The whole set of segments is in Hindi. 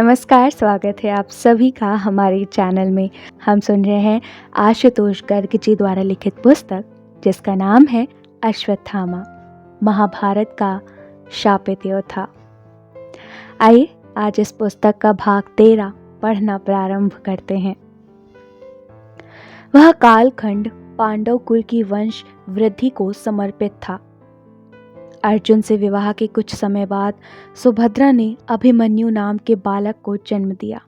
नमस्कार, स्वागत है आप सभी का हमारे चैनल में। हम सुन रहे हैं आशुतोष गर्ग जी द्वारा लिखित पुस्तक जिसका नाम है अश्वत्थामा, महाभारत का शापित योद्धा। आइए आज इस पुस्तक का भाग 13 पढ़ना प्रारंभ करते हैं। वह कालखंड पांडव कुल की वंश वृद्धि को समर्पित था। अर्जुन से विवाह के कुछ समय बाद सुभद्रा ने अभिमन्यु नाम के बालक को जन्म दिया,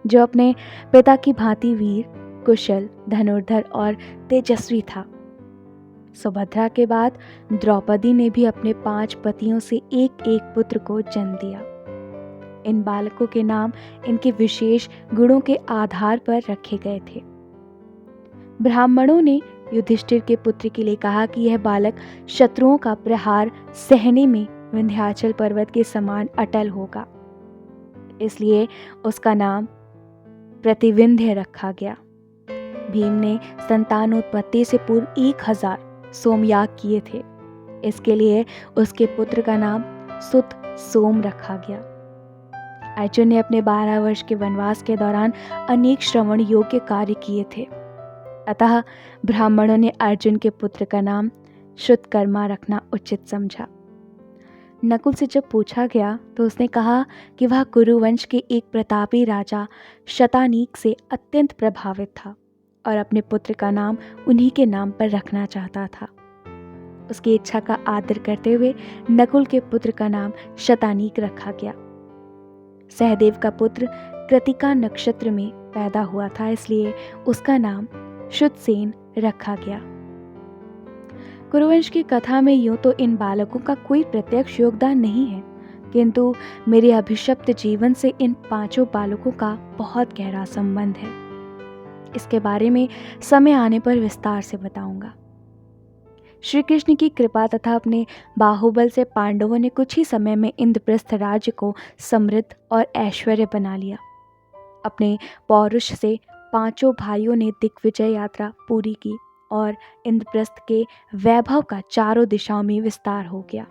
जो अपने पिता की भांति वीर, कुशल, धनुर्धर और तेजस्वी था। सुभद्रा के बाद द्रौपदी ने भी अपने 5 पतियों से एक एक पुत्र को जन्म दिया। इन बालकों के नाम इनके विशेष गुणों के आधार पर रखे गए थे। ब्राह्मणों ने युधिष्ठिर के पुत्र के लिए कहा कि यह बालक शत्रुओं का प्रहार सहने में विंध्याचल पर्वत के समान अटल होगा, इसलिए उसका नाम प्रतिविंध्य रखा गया। भीम ने संतानोत्पत्ति से पूर्व 1000 सोमयाग किए थे। इसके लिए उसके पुत्र का नाम सुत सोम रखा गया। अर्जुन ने अपने 12 वर्ष के वनवास के दौरान अनेक श्रवण योग्य कार्य किए थे, अतः ब्राह्मणों ने अर्जुन के पुत्र का नाम श्रुतकर्मा रखना उचित समझा। नकुल से जब पूछा गया तो उसने कहा कि वह कुरुवंश के एक प्रतापी राजा शतानीक से अत्यंत प्रभावित था और अपने पुत्र का नाम उन्हीं के नाम पर रखना चाहता था। उसकी इच्छा का आदर करते हुए नकुल के पुत्र का नाम शतानीक रखा गया। सहदेव का पुत्र कृतिका नक्षत्र में पैदा हुआ था, इसलिए उसका नाम शुद्धसेन रखा गया। कुरुवंश की कथा में यूं तो इन बालकों का कोई प्रत्यक्ष योगदान नहीं है, किंतु मेरे अभिशप्त जीवन से इन 5 बालकों का बहुत गहरा संबंध है। इसके बारे में समय आने पर विस्तार से बताऊंगा। श्री कृष्ण की कृपा तथा अपने बाहुबल से पांडवों ने कुछ ही समय में इंद्रप्रस्थ राज्य को समृद्ध और ऐश्वर्य बना लिया। अपने पौरुष से 5 भाइयों ने दिग्विजय यात्रा पूरी की और इंद्रप्रस्थ के वैभव का चारों दिशाओं में विस्तार हो गया।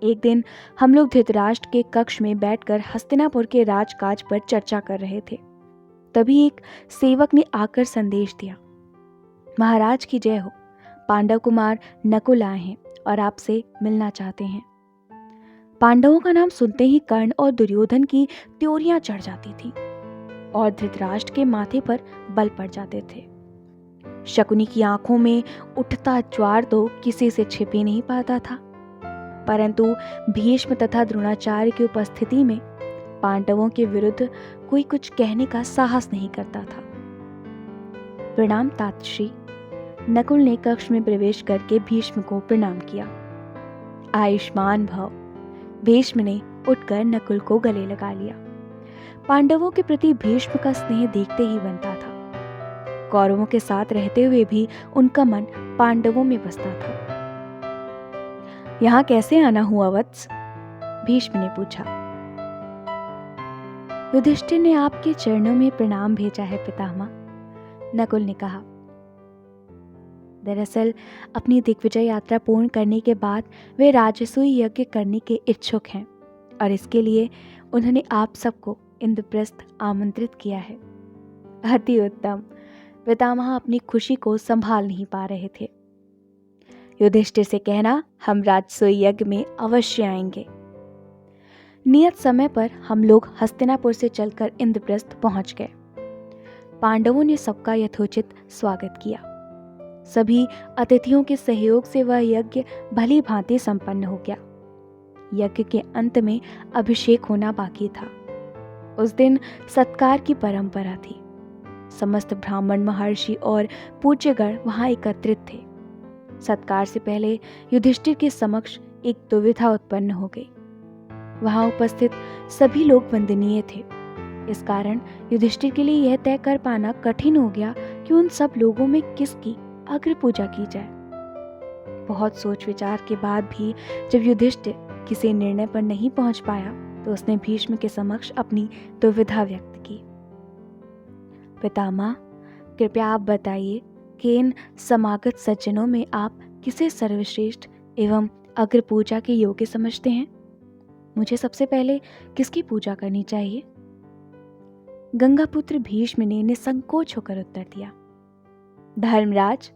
एक दिन हम लोग धृतराष्ट्र के कक्ष में बैठकर हस्तिनापुर के राजकाज पर चर्चा कर रहे थे। तभी एक सेवक ने आकर संदेश दिया, महाराज की जय हो, पांडव कुमार नकुल आए हैं और आपसे मिलना चाहते हैं। पांडवों का नाम सुनते ही कर्ण और दुर्योधन की त्योरियां चढ़ जाती थी और धृतराष्ट्र के माथे पर बल पड़ जाते थे। शकुनी की आंखों में उठता ज्वार तो किसी से छिप ही नहीं पाता था, परंतु भीष्म तथा द्रोणाचार्य की उपस्थिति में पांडवों के विरुद्ध कोई कुछ कहने का साहस नहीं करता था। प्रणाम तातश्री, नकुल ने कक्ष में प्रवेश करके भीष्म को प्रणाम किया। आयुष्मान भव, भीष्म ने उठकर नकुल को गले लगा लिया। पांडवों के प्रति भीष्म का स्नेह देखते ही बनता था। कौरवों के साथ रहते हुए भी उनका मन पांडवों में बसता था। यहाँ कैसे आना हुआ वत्स? भीष्म ने पूछा। युधिष्ठिर ने आपके चरणों में प्रणाम भेजा है पितामह, नकुल ने कहा। दरअसल अपनी दिग्विजय यात्रा पूर्ण करने के बाद वे राजसूय यज्ञ करने के इच्छुक हैं और इसके लिए उन्होंने आप सबको इंद्रप्रस्थ आमंत्रित किया है। अति उत्तम, पितामह अपनी खुशी को संभाल नहीं पा रहे थे। युधिष्ठिर से कहना हम राजसूय यज्ञ में अवश्य आएंगे। नियत समय पर हम लोग हस्तिनापुर से चलकर इंद्रप्रस्थ पहुंच गए। पांडवों ने सबका यथोचित स्वागत किया। सभी अतिथियों के सहयोग से वह यज्ञ भली भांति संपन्न हो गया। यज्ञ के अंत में अभिषेक होना बाकी था। उस दिन सत्कार की परंपरा थी। समस्त ब्राह्मण, महर्षि और पूज्यगण वहां एकत्रित थे। सत्कार से पहले युधिष्ठिर के समक्ष एक दुविधा उत्पन्न हो गई। वहां उपस्थित सभी लोग वंदनीय थे। इस कारण युधिष्ठिर के लिए यह तय कर पाना कठिन हो गया कि उन सब लोगों में किसकी अग्र पूजा की जाए। बहुत सोच विचार के बाद भी जब युधिष्ठिर किसी निर्णय पर नहीं पहुंच पाया तो उसने भीष्म के समक्ष अपनी दुविधा व्यक्त की। पितामह, कृपया आप बताइए कि इन समागत सज्जनों में आप किसे सर्वश्रेष्ठ एवं अग्र पूजा के योग्य समझते हैं? मुझे सबसे पहले किसकी पूजा करनी चाहिए? गंगापुत्र भीष्म ने निसंकोच होकर उत्तर दिया, धर्मराज,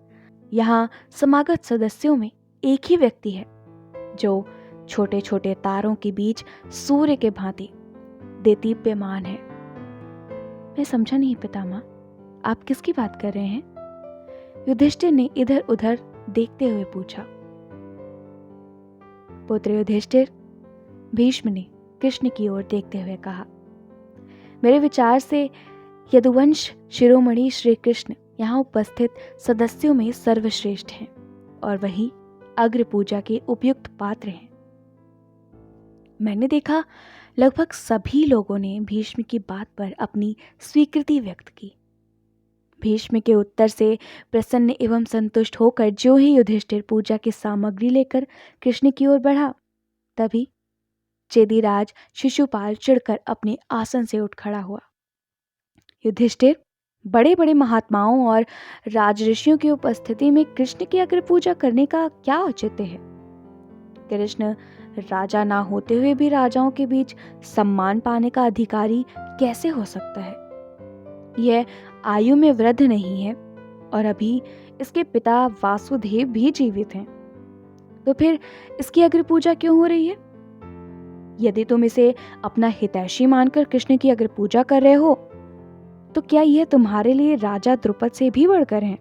यहाँ समागत सदस्यों में एक ही व्यक्ति है जो छोटे छोटे तारों के बीच सूर्य के भांति देदीप्यमान है। मैं समझा नहीं पितामह, आप किसकी बात कर रहे हैं? युधिष्ठिर ने इधर उधर देखते हुए पूछा। पुत्र युधिष्ठिर, भीष्म ने कृष्ण की ओर देखते हुए कहा, मेरे विचार से यदुवंश शिरोमणि श्री कृष्ण यहाँ उपस्थित सदस्यों में सर्वश्रेष्ठ हैं और वही अग्र पूजा के उपयुक्त पात्र हैं। मैंने देखा लगभग सभी लोगों ने भीष्म की बात पर अपनी स्वीकृति व्यक्त की। भीष्म के उत्तर से प्रसन्न एवं संतुष्ट होकर जो ही युधिष्ठिर पूजा की सामग्री लेकर कृष्ण की ओर बढ़ा, तभी चेदीराज शिशुपाल चिढ़कर अपने आसन से उठ खड़ा हुआ। युधिष्ठिर, बड़े बड़े महात्माओं और राजऋषियों की उपस्थिति में कृष्ण की अग्र पूजा करने का क्या औचित्य है? कृष्ण राजा ना होते हुए भी राजाओं के बीच सम्मान पाने का अधिकारी कैसे हो सकता है? यह आयु में वृद्ध नहीं है और अभी इसके पिता वासुदेव भी जीवित हैं। तो फिर इसकी अग्र पूजा क्यों हो रही है? यदि तुम इसे अपना हितैषी मानकर कृष्ण की अग्र पूजा कर रहे हो, तो क्या यह तुम्हारे लिए राजा द्रुपद से भी बढ़कर है?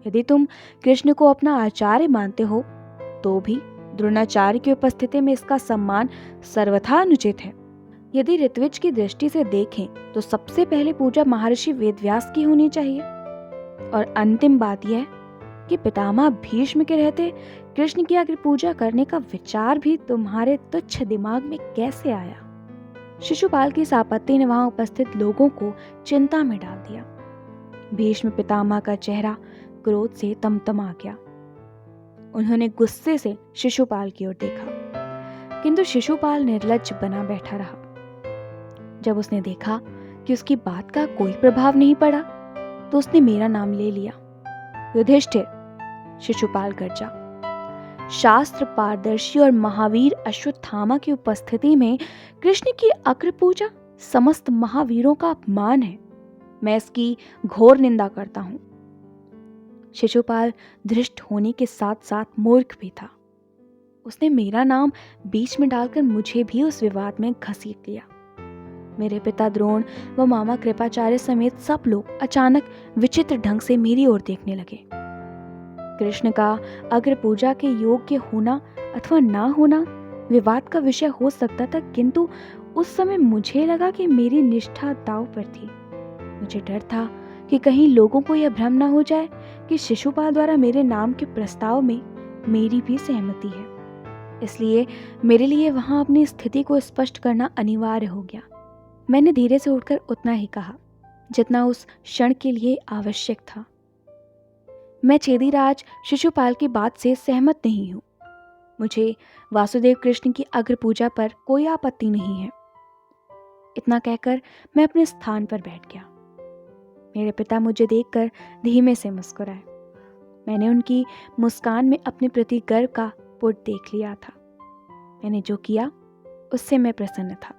यदि तुम कृष्ण को अपना आचार्य मानते हो, तो भी द्रोणाचार्य की उपस्थिति में इसका सम्मान सर्वथा अनुचित है। यदि ऋत्विज की दृष्टि से देखें तो सबसे पहले पूजा महर्षि वेदव्यास की होनी चाहिए। और अंतिम बात यह कि पितामह भीष्म के रहते कृष्ण की अग्र पूजा करने का विचार भी तुम्हारे तुच्छ दिमाग में कैसे आया? शिशुपाल की इस आपत्ति ने वहां उपस्थित लोगों को चिंता में डाल दिया। भीष्म पितामह का चेहरा क्रोध से तमतमा गया। उन्होंने गुस्से से शिशुपाल की ओर देखा, किंतु शिशुपाल निर्लज्ज बना बैठा रहा। जब उसने देखा कि उसकी बात का कोई प्रभाव नहीं पड़ा, तो उसने मेरा नाम ले लिया। युधिष्ठिर, शिशुपाल गर्जा, शास्त्र पारदर्शी और महावीर अश्वत्थामा की उपस्थिति में कृष्ण की अग्र पूजा समस्त महावीरों का अपमान है। मैं इसकी घोर निंदा करता हूं। शिशुपाल धृष्ट होने के साथ साथ मूर्ख भी था। उसने मेरा नाम बीच में डालकर मुझे भी उस विवाद में घसीट लिया। मेरे पिता द्रोण व मामा कृपाचार्य समेत सब लोग अचानक विचित्र ढंग से मेरी ओर देखने लगे। कृष्ण का अग्र पूजा के योग्य होना अथवा ना होना विवाद का विषय हो सकता था, किंतु उस समय मुझे लगा कि मेरी निष्ठा दांव पर थी। मुझे डर था कि कहीं लोगों को यह भ्रम न हो जाए कि शिशुपाल द्वारा मेरे नाम के प्रस्ताव में मेरी भी सहमति है। इसलिए मेरे लिए वहां अपनी स्थिति को स्पष्ट करना अनिवार्य हो गया। मैंने धीरे से उठकर उतना ही कहा जितना उस क्षण के लिए आवश्यक था। मैं चेदीराज शिशुपाल की बात से सहमत नहीं हूं। मुझे वासुदेव कृष्ण की अग्र पूजा पर कोई आपत्ति नहीं है। इतना कहकर मैं अपने स्थान पर बैठ गया। मेरे पिता मुझे देखकर धीमे से मुस्कुराए। मैंने उनकी मुस्कान में अपने प्रति गर्व का पुट देख लिया था। मैंने जो किया उससे मैं प्रसन्न था।